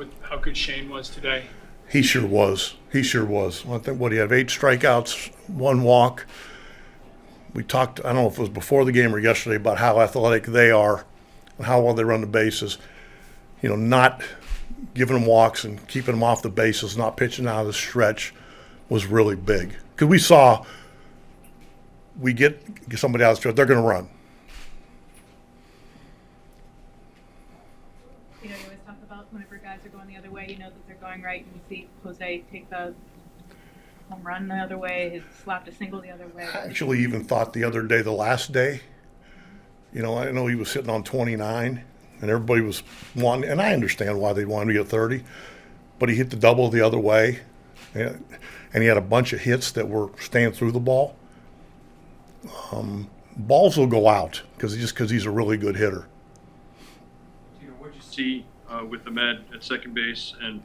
with how good Shane was today? He sure was. He sure was. I think he had 8 strikeouts, 1 walk. We talked, I don't know if it was before the game or yesterday, about how athletic they are and how well they run the bases. You know, not giving them walks and keeping them off the bases, not pitching out of the stretch was really big. Because we get somebody out of the stretch, they're going to run. You know, you always talk about whenever guys are going the other way, you know that they're going right, and you see Jose take the home run the other way, he slapped a single the other way. I actually even thought the other day, the last day, you know, I know he was sitting on 29, and everybody was wanting, and I understand why they wanted to get 30, but he hit the double the other way, and he had a bunch of hits that were staying through the ball. Balls will go out because he's a really good hitter. What did you see with Amed at second base, and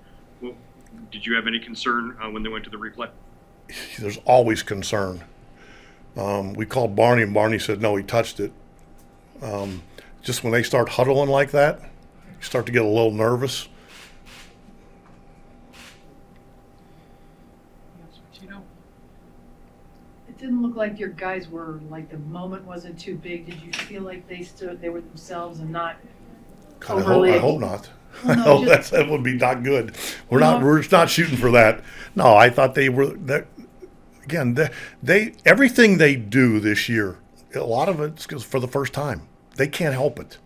did you have any concern when they went to the replay? There's always concern. We called Barney, and Barney said no, he touched it. Just when they start huddling like that, you start to get a little nervous. It didn't look like your guys were, like, the moment wasn't too big. Did you feel like they were themselves and not overly? I hope not. Well, no, That would be not good. We're not shooting for that. No, I thought they were that. Again, they everything they do this year, a lot of it's because for the first time. They can't help it.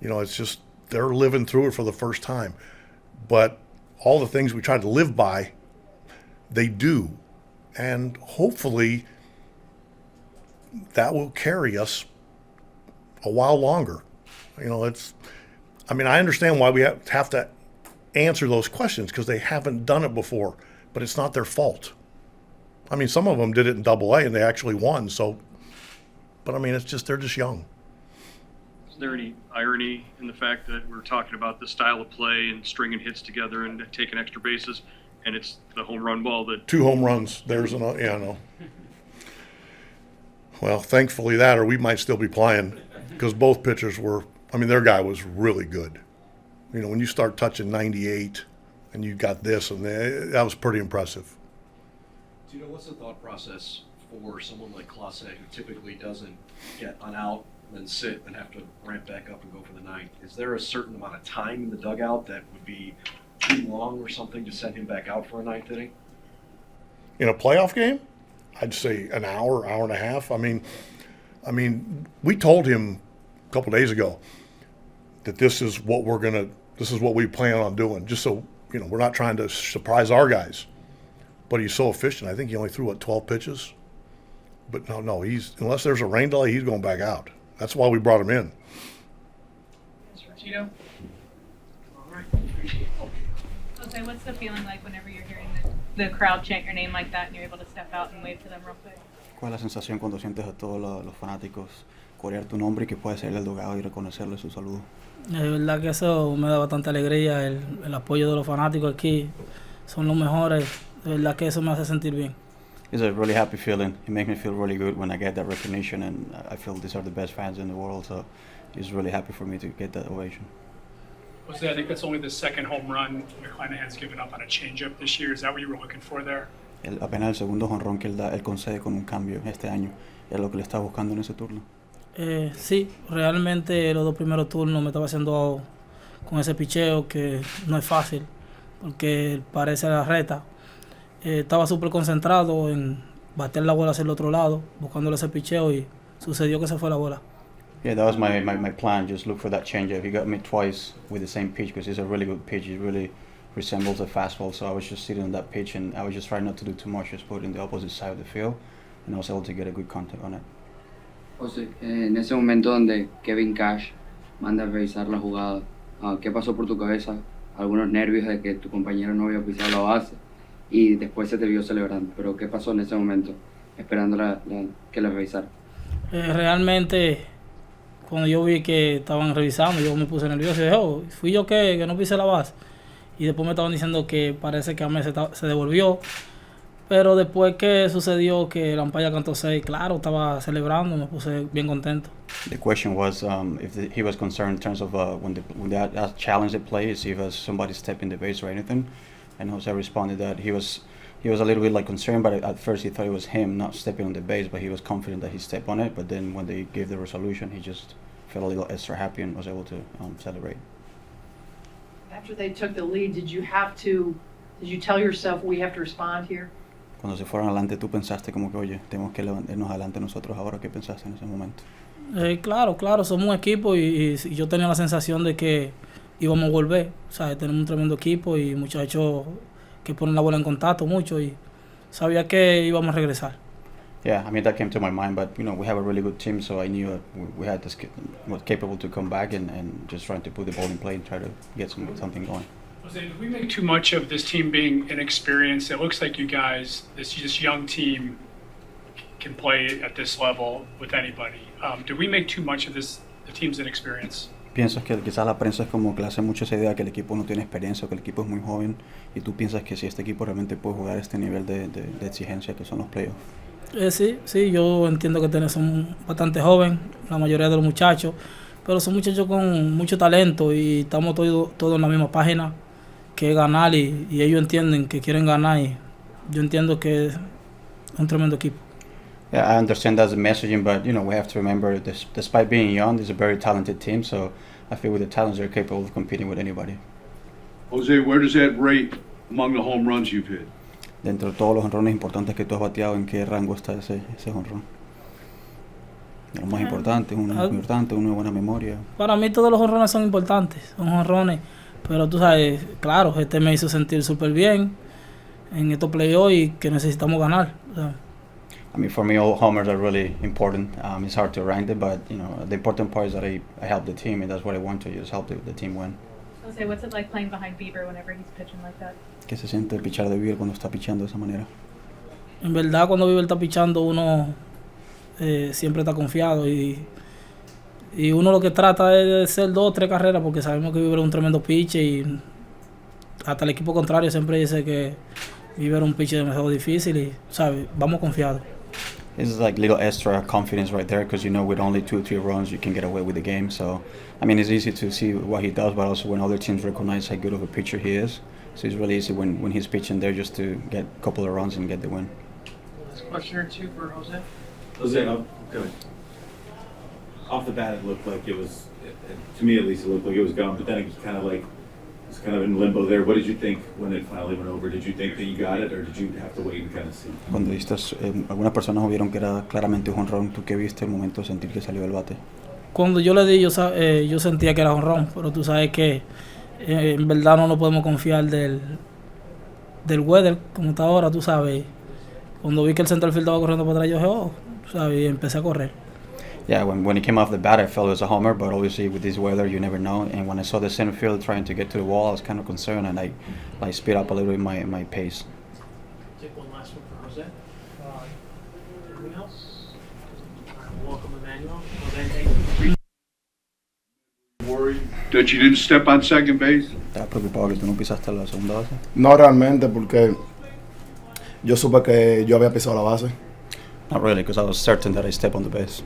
You know, it's just they're living through it for the first time. But all the things we tried to live by, they do. And hopefully that will carry us a while longer. You know, I understand why we have to answer those questions because they haven't done it before, but it's not their fault. I mean, some of them did it in Double-A and they actually won. So, but I mean, they're just young. Is there any irony in the fact that we're talking about the style of play and stringing hits together and taking extra bases, and it's the home run ball that 2 home runs? There's yeah, no. Well, thankfully that, or we might still be playing because both pitchers were. I mean, their guy was really good. You know, when you start touching 98 and you got this, and that was pretty impressive. Do you know what's the thought process for someone like Clase who typically doesn't get an out, then sit and have to ramp back up and go for the ninth? Is there a certain amount of time in the dugout that would be too long or something to send him back out for a ninth inning? In a playoff game, I'd say an hour and a half. I mean, we told him a couple days ago that this is what we plan on doing, just so, you know, we're not trying to surprise our guys. But he's so efficient. I think he only threw, 12 pitches? But no, unless there's a rain delay, he's going back out. That's why we brought him in. Tito? All right. Jose, what's the feeling like whenever you're hearing the crowd chant your name like that and you're able to step out and wave to them real quick? ¿Cuál es la sensación cuando sientes a todos los fanáticos corear tu nombre y que puedes salir del dogado y reconocerle su saludo? De verdad que eso me da bastante alegría, el apoyo de los fanáticos aquí son los mejores, de verdad que eso me hace sentir bien. It's a really happy feeling. It makes me feel really good when I get that recognition, and I feel these are the best fans in the world, so it's really happy for me to get that ovation. Jose, I think that's only the second home run McClanahan's given up on a changeup this year. Is that what you were looking for there? Apenas el segundo jonrón que él concede con un cambio este año, es lo que le está buscando en ese turno. Sí, realmente los 2 primeros turnos me estaba haciendo con ese picheo que no es fácil, porque parece la reta. Estaba súper concentrado en bater la bola hacia el otro lado, buscándole ese picheo, y sucedió que se fue la bola. Yeah, that was my plan, just look for that changeup. He got me twice with the same pitch because it's a really good pitch. It really resembles a fastball, so I was just sitting on that pitch and I was just trying not to do too much, just put it in the opposite side of the field, and I was able to get a good contact on it. José, en ese momento donde Kevin Cash manda a revisar la jugada, ¿qué pasó por tu cabeza? Algunos nervios de que tu compañero no había pisado la base y después se te vio celebrando, pero ¿qué pasó en ese momento esperando que la revisara? Realmente, cuando yo vi que estaban revisando, yo me puse nervioso y dije, fui yo que no pisé la base. Y después me estaban diciendo que parece que Amed se devolvió. Pero después que sucedió que la umpire cantó 6, claro, estaba celebrando, me puse bien contento. The question was if he was concerned in terms of when they challenged the play, is if somebody stepped in the base or anything. And Jose responded that he was a little bit like concerned, but at first he thought it was him not stepping on the base, but he was confident that he stepped on it. But then when they gave the resolution, he just felt a little extra happy and was able to celebrate. After they took the lead, did you tell yourself we have to respond here? Cuando se fueron adelante, tú pensaste como que, oye, tenemos que irnos adelante nosotros ahora. ¿Qué pensaste en ese momento? Claro, somos un equipo y yo tenía la sensación de que íbamos a volver. O sea, tenemos un tremendo equipo y muchachos que ponen la bola en contacto mucho y sabía que íbamos a regresar. Yeah, I mean, that came to my mind, but, we have a really good team, so I knew that we had this, was capable to come back and just trying to put the ball in play and try to get something going. Jose, did we make too much of this team being inexperienced? It looks like you guys, this young team, can play at this level with anybody. Did we make too much of the team's inexperience? ¿Piensas que quizás la prensa es como que le hace mucho esa idea que el equipo no tiene experiencia o que el equipo es muy joven y tú piensas que si este equipo realmente puede jugar a este nivel de exigencia que son los playoffs? Sí, yo entiendo que son bastante jóvenes, la mayoría de los muchachos, pero son muchachos con mucho talento y estamos todos en la misma página, que es ganar y ellos entienden que quieren ganar y yo entiendo que es un tremendo equipo. Yeah, I understand that's the messaging, but we have to remember this, despite being young, it's a very talented team, so I feel with the talents they're capable of competing with anybody. Jose, where does that rate among the home runs you've hit? Dentro de todos los jonrones importantes que tú has bateado, ¿en qué rango está ese jonrón? De los más importantes, uno muy importante, uno de buena memoria. Para mí todos los jonrones son importantes, son jonrones, pero tú sabes, claro, este me hizo sentir súper bien en estos playoffs y que necesitamos ganar. O sea. I mean, for me, all homers are really important. It's hard to rank them, but the important part is that I help the team, and that's what I want to just help the team win. Jose, what's it like playing behind Bieber whenever he's pitching like that? ¿Qué se siente pichar de Bieber cuando está pichando de esa manera? En verdad, cuando Bieber está pichando, uno siempre está confiado y uno lo que trata es de hacer 2 o 3 carreras porque sabemos que Bieber es un tremendo pitcher y hasta el equipo contrario siempre dice que Bieber es un pitcher demasiado difícil y, ¿sabes? Vamos confiados. It's like little extra confidence right there because with only 2 or 3 runs you can get away with the game. So, I mean, it's easy to see what he does, but also when other teams recognize how good of a pitcher he is. So it's really easy when he's pitching there just to get a couple of runs and get the win. Last question or two for Jose. Jose, good. Off the bat, it looked like it was, to me at least, it looked like it was gone, but then it was kind of in limbo there. What did you think when it finally went over? Did you think that you got it, or did you have to wait and kind of see? Cuando viste, algunas personas vieron que era claramente un jonrón. ¿Tú qué viste el momento de sentir que salió del bate? Cuando yo le di, yo sentía que era jonrón, pero tú sabes que en verdad no nos podemos confiar del weather como está ahora, tú sabes. Cuando vi que el center field estaba corriendo para atrás, yo dije, tú sabes, y empecé a correr. Yeah, when he came off the bat, I felt it was a homer, but obviously with this weather, you never know. And when I saw the center field trying to get to the wall, I was kind of concerned, and I speed up a little bit my pace. Take one last one for Jose. Anything else? Welcome, Emmanuel. Jose, Worried that you didn't step on second base? ¿Estás preocupado que tú no pisaste la segunda base? No realmente, porque yo supe que yo había pisado la base. Not really, because I was certain that I stepped on the base.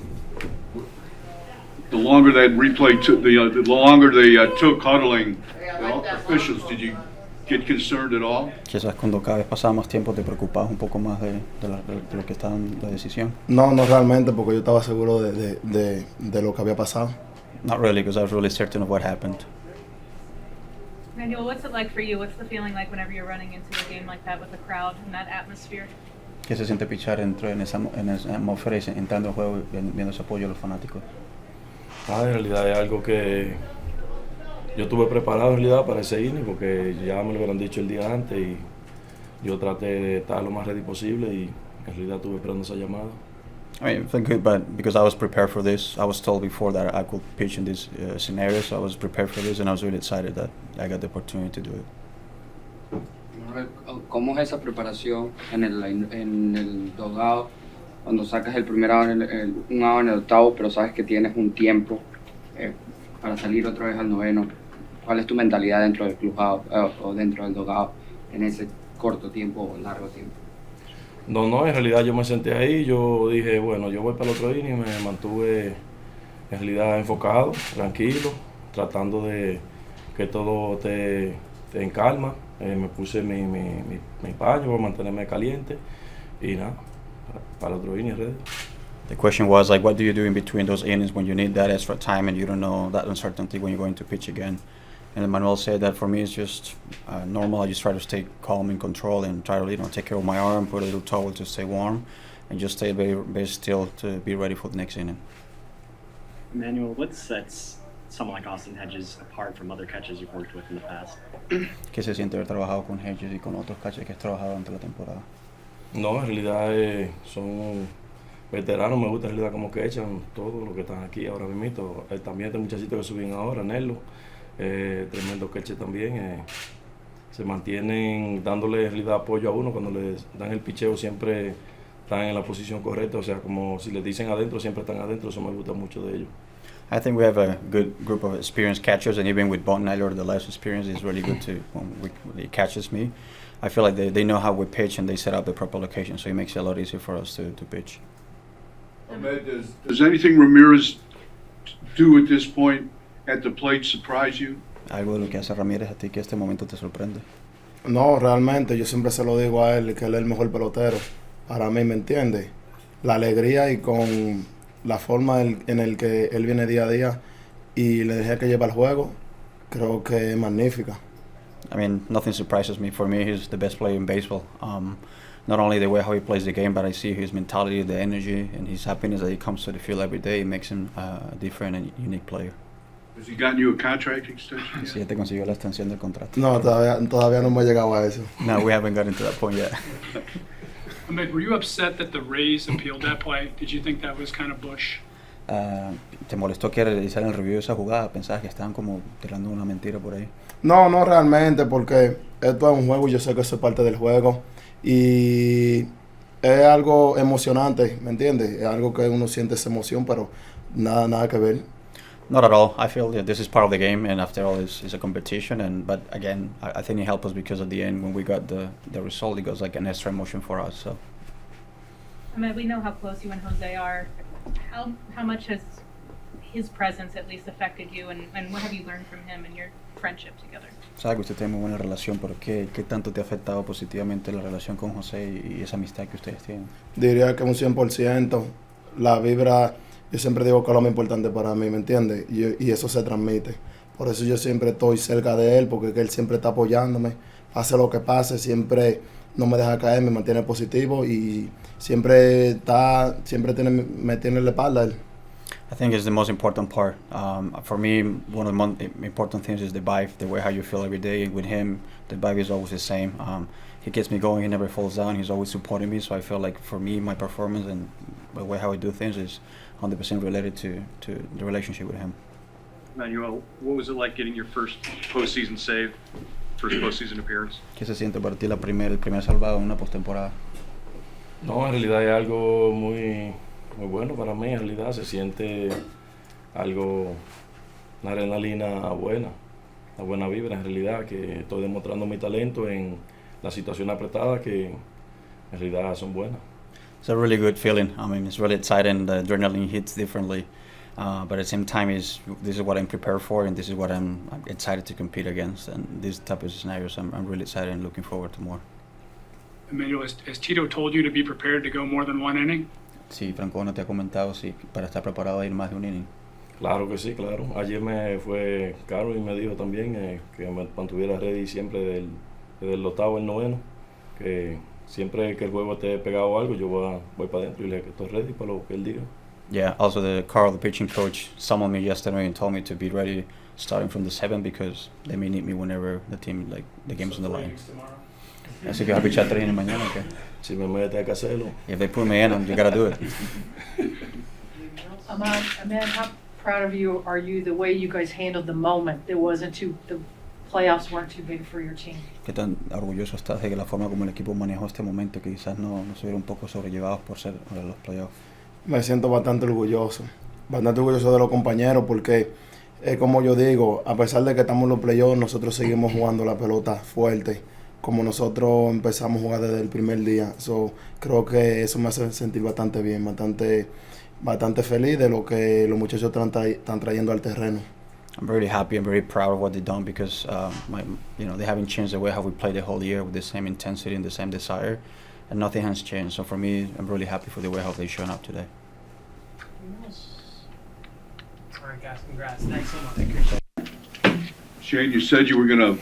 The longer that replay took, the longer they took huddling, the officials, did you get concerned at all? Quizás cuando cada vez pasaba más tiempo te preocupabas un poco más de lo que estaba en la decisión. No realmente, porque yo estaba seguro de lo que había pasado. Not really, because I was really certain of what happened. Emmanuel, what's it like for you? What's the feeling like whenever you're running into a game like that with the crowd and that atmosphere? ¿Qué se siente pichar en esa atmósfera y entrando al juego viendo ese apoyo de los fanáticos? En realidad es algo que yo estuve preparado en realidad para ese inning porque ya me lo habían dicho el día antes y yo traté de estar lo más ready posible y en realidad estuve esperando esa llamada. I mean, I think good, but because I was prepared for this, I was told before that I could pitch in this scenario, so I was prepared for this and I was really excited that I got the opportunity to do it. ¿Cómo es esa preparación en el dugout cuando sacas el primer out, un out en el octavo, pero sabes que tienes un tiempo para salir otra vez al noveno? ¿Cuál es tu mentalidad dentro del clubhouse o dentro del dugout en ese corto tiempo o largo tiempo? No, en realidad yo me senté ahí, yo dije, bueno, yo voy para el otro inning y me mantuve en realidad enfocado, tranquilo, tratando de que todo te en calma. Me puse mi paño para mantenerme caliente y nada, para el otro inning ready. The question was like, what do you do in between those innings when you need that extra time and you don't know that uncertainty when you're going to pitch again? And Emmanuel said that for me it's just normal. I just try to stay calm and control and try to take care of my arm, put a little towel to stay warm, and just stay very still to be ready for the next inning. Emmanuel, what sets someone like Austin Hedges apart from other catchers you've worked with in the past? ¿Qué se siente haber trabajado con Hedges y con otros catchers que has trabajado durante la temporada? No, en realidad son veteranos, me gusta en realidad como que echan todos los que están aquí ahora mismo. También este muchachito que suben ahora, Nelo, tremendo catcher también. Se mantienen dándole en realidad apoyo a uno cuando les dan el picheo, siempre están en la posición correcta, o sea, como si les dicen adentro, siempre están adentro, eso me gusta mucho de ellos. I think we have a good group of experienced catchers, and even with Bon Naylor, the less experience is really good to when he catches me. I feel like they know how we pitch and they set up the proper location, so it makes it a lot easier for us to pitch. Amed, does anything Ramirez do at this point at the plate surprise you? ¿Algo de lo que hace Ramírez a ti que este momento te sorprende? No, realmente, yo siempre se lo digo a él que él es el mejor pelotero. Para mí, ¿me entiende? La alegría y con la forma en el que él viene día a día y la energía que lleva al juego, creo que es magnífica. I mean, nothing surprises me. For me, he's the best player in baseball. Not only the way how he plays the game, but I see his mentality, the energy, and his happiness that he comes to the field every day. It makes him a different and unique player. Has he gotten you a contract extension? Sí, ya te consiguió la extensión del contrato. No, todavía no hemos llegado a eso. No, we haven't gotten to that point yet. Ahmed, were you upset that the Rays appealed that play? Did you think that was kind of Bush? ¿Te molestó que realizaran el review de esa jugada? ¿Pensabas que estaban como tirando una mentira por ahí? No, no realmente, porque esto es un juego y yo sé que eso es parte del juego. Y es algo emocionante, ¿me entiendes? Es algo que uno siente esa emoción, pero nada que ver. Not at all. I feel that this is part of the game, and after all, it's a competition. But again, I think it helped us because at the end, when we got the result, it was like an extra emotion for us. So. Ahmed, we know how close you and Jose are. How much has his presence at least affected you, and what have you learned from him and your friendship together? Sabe que usted tiene muy buena relación, pero ¿qué tanto te ha afectado positivamente la relación con José y esa amistad que ustedes tienen? Diría que un 100%. La vibra, yo siempre digo que es lo más importante para mí, ¿me entiendes? Y eso se transmite. Por eso yo siempre estoy cerca de él, porque él siempre está apoyándome. Pase lo que pase, siempre no me deja caer, me mantiene positivo y siempre me tiene en la espalda él. I think it's the most important part. For me, one of the most important things is the vibe, the way how you feel every day. With him, the vibe is always the same. He gets me going, he never falls down, he's always supporting me. So I feel like for me, my performance and the way how I do things is 100% related to the relationship with him. Emmanuel, what was it like getting your first postseason save, first postseason appearance? ¿Qué se siente para ti el primer salvado en una postemporada? No, en realidad es algo muy bueno para mí. En realidad se siente algo, una adrenalina buena, una buena vibra en realidad, que estoy demostrando mi talento en la situación apretada que en realidad son buenas. It's a really good feeling. I mean, it's really exciting. The adrenaline hits differently. But at the same time, this is what I'm prepared for, and this is what I'm excited to compete against. And these type of scenarios, I'm really excited and looking forward to more. Emmanuel, has Tito told you to be prepared to go more than one inning? Sí, Franco no te ha comentado si para estar preparado a ir más de un inning. Claro que sí, claro. Ayer me fue Carlos y me dijo también que me mantuviera ready siempre desde el octavo al noveno, que siempre que el juego esté pegado a algo, yo voy para adentro y le que estoy ready para lo que él diga. Yeah, also Carl, the pitching coach, summoned me yesterday and told me to be ready starting from the 7th because they may need me whenever the game's on the line. Así que voy a pichar 3 innings mañana, ¿qué? Si me mete hay que hacerlo. If they put me in, you gotta do it. Ahmed, how proud of you are you the way you guys handled the moment? The playoffs weren't too big for your team. ¿Qué tan orgulloso estás de que la forma como el equipo manejó este momento, que quizás no se vieron un poco sobrellevados por ser los playoffs? Me siento bastante orgulloso de los compañeros porque, como yo digo, a pesar de que estamos en los playoffs, nosotros seguimos jugando la pelota fuerte, como nosotros empezamos a jugar desde el primer día. So, creo que eso me hace sentir bastante bien, bastante feliz de lo que los muchachos están trayendo al terreno. I'm very happy and very proud of what they've done because they haven't changed the way how we played the whole year with the same intensity and the same desire, and nothing has changed. So for me, I'm really happy for the way how they've shown up today. Anyone else? All right, guys, congrats. Thanks so much. I appreciate it. Shane, you said you were going to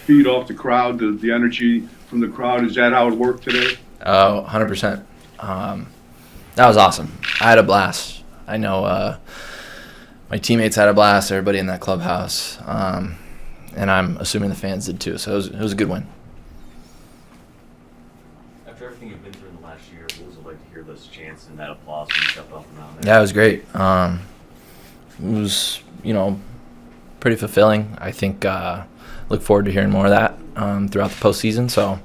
feed off the crowd, the energy from the crowd. Is that how it worked today? Oh, 100%. That was awesome. I had a blast. I know my teammates had a blast, everybody in that clubhouse, and I'm assuming the fans did too, so it was a good win. After everything you've been through in the last year, what was it like to hear those chants and that applause when you stepped off the mound? Yeah, it was great. It was, pretty fulfilling. I think look forward to hearing more of that throughout the postseason. So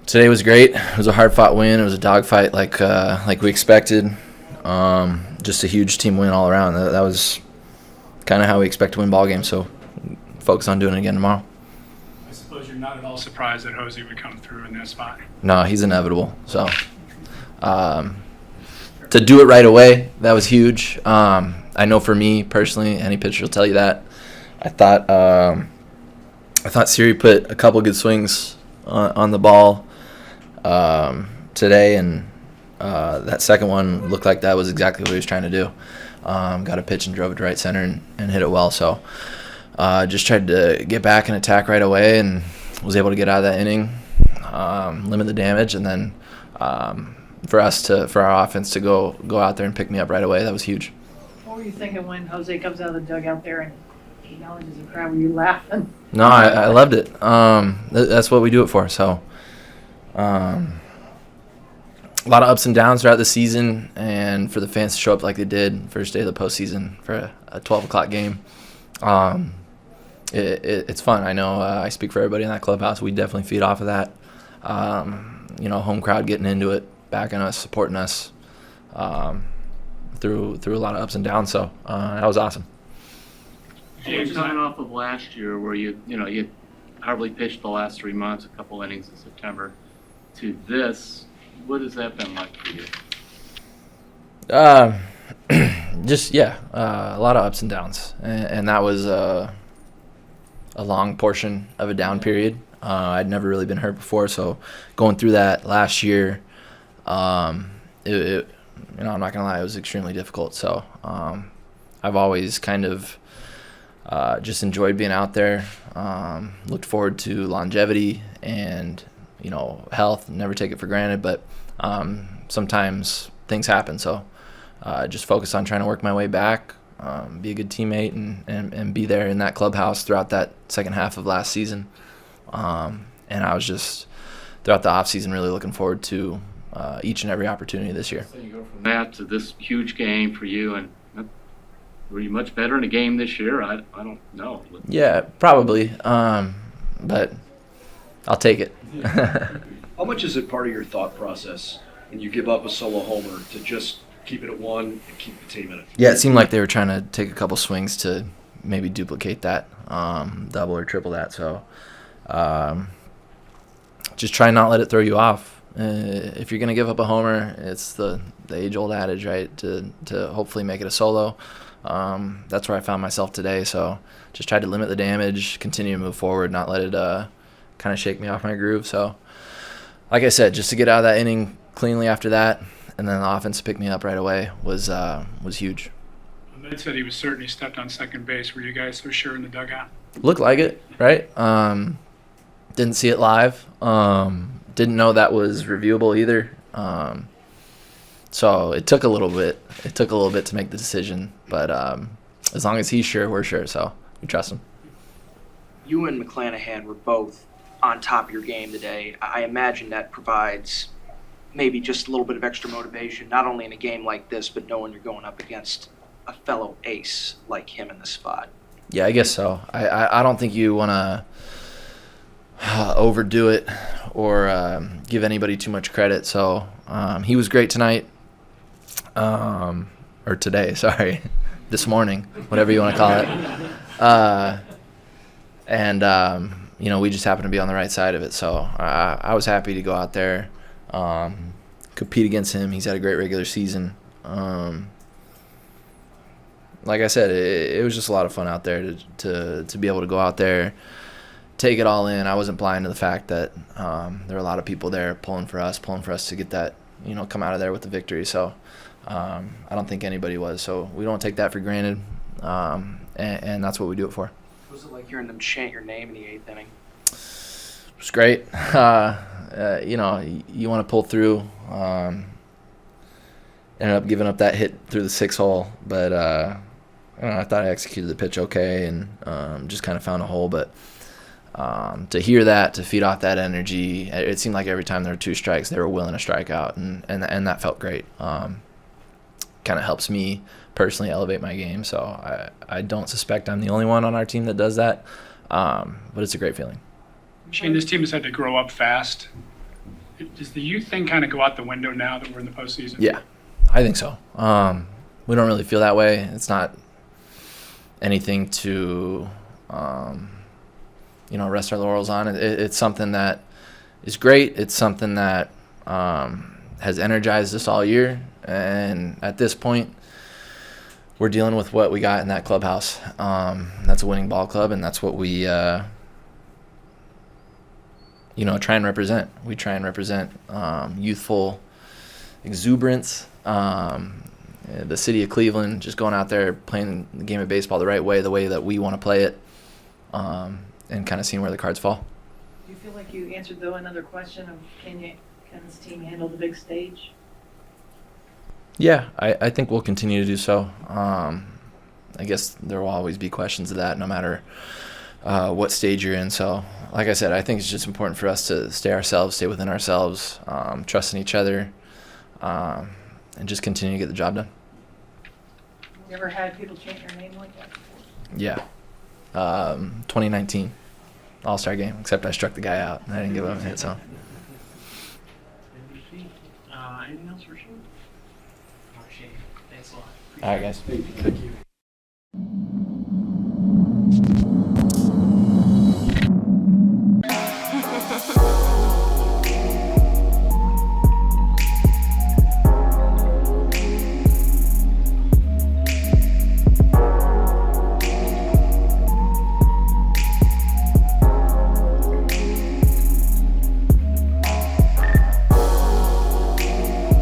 today was great. It was a hard-fought win. It was a dogfight like we expected. Just a huge team win all around. That was kind of how we expect to win ball games. So focus on doing it again tomorrow. I suppose you're not at all surprised that Jose would come through in that spot. No, he's inevitable. So to do it right away, that was huge. I know for me personally, any pitcher will tell you that. I thought Siri put a couple good swings on the ball today, and that second one looked like that was exactly what he was trying to do. Got a pitch and drove it to right center and hit it well. So just tried to get back and attack right away, and was able to get out of that inning, limit the damage, and then for our offense to go out there and pick me up right away, that was huge. What were you thinking when Jose comes out of the dugout there and acknowledges the crowd? Were you laughing? No, I loved it. That's what we do it for. So a lot of ups and downs throughout the season, and for the fans to show up like they did first day of the postseason for a 12 o'clock game, it's fun. I know I speak for everybody in that clubhouse. We definitely feed off of that. Home crowd getting into it, backing us, supporting us through a lot of ups and downs. So that was awesome. James, coming off of last year where you hardly pitched the last 3 months, a couple innings in September, to this, what has that been like for you? A lot of ups and downs, and that was a long portion of a down period. I'd never really been hurt before, so going through that last year, I'm not gonna lie, it was extremely difficult. So I've always kind of just enjoyed being out there, looked forward to longevity and health. Never take it for granted, but sometimes things happen. So just focus on trying to work my way back, be a good teammate, and be there in that clubhouse throughout that second half of last season. And I was just throughout the off season really looking forward to each and every opportunity this year. So you go from that to this huge game for you, and were you much better in a game this year? I don't know. Yeah, probably, but I'll take it. How much is it part of your thought process when you give up a solo homer to just keep it at one and keep the team in it? Yeah, it seemed like they were trying to take a couple swings to maybe duplicate that, double or triple that. So just try not let it throw you off. If you're going to give up a homer, it's the age-old adage, right, to hopefully make it a solo. That's where I found myself today. So just tried to limit the damage, continue to move forward, not let it kind of shake me off my groove. So like I said, just to get out of that inning cleanly after that, and then the offense to pick me up right away was huge. Ahmed said he was certain he stepped on second base. Were you guys so sure in the dugout? Looked like it, right? Didn't see it live. Didn't know that was reviewable either. So it took a little bit. It took a little bit to make the decision, but as long as he's sure, we're sure. So we trust him. You and McClanahan were both on top of your game today. I imagine that provides maybe just a little bit of extra motivation, not only in a game like this, but knowing you're going up against a fellow ace like him in the spot. Yeah, I guess so. I don't think you want to overdo it or give anybody too much credit. So he was great tonight, or today, sorry, this morning, whatever you want to call it. And we just happened to be on the right side of it. So I was happy to go out there, compete against him. He's had a great regular season. Like I said, it was just a lot of fun out there to be able to go out there, take it all in. I wasn't blind to the fact that there were a lot of people there pulling for us to get that, come out of there with the victory. So I don't think anybody was. So we don't take that for granted, and that's what we do it for. Was it like hearing them chant your name in the 8th inning? It was great. You want to pull through. Ended up giving up that hit through the 6th hole, but I thought I executed the pitch okay and just kind of found a hole. But to hear that, to feed off that energy, it seemed like every time there were 2 strikes, they were willing to strike out, and that felt great. Kind of helps me personally elevate my game. So I don't suspect I'm the only one on our team that does that, but it's a great feeling. Shane, this team has had to grow up fast. Does the youth thing kind of go out the window now that we're in the postseason? Yeah, I think so. We don't really feel that way. It's not anything to, rest our laurels on. It's something that is great. It's something that has energized us all year. And at this point, we're dealing with what we got in that clubhouse. That's a winning ball club, and that's what we, try and represent. We try and represent youthful exuberance. The city of Cleveland, just going out there playing the game of baseball the right way, the way that we want to play it, and kind of seeing where the cards fall. Do you feel like you answered though another question of can this team handle the big stage? Yeah, I think we'll continue to do so. I guess there will always be questions of that, no matter what stage you're in. So, like I said, I think it's just important for us to stay within ourselves, trust in each other, and just continue to get the job done. You ever had people chant your name like that before? Yeah. 2019 All-Star game, except I struck the guy out and I didn't give him a hit, so. Anything else for Shane? Shane, thanks a lot. All right, guys. Thank you.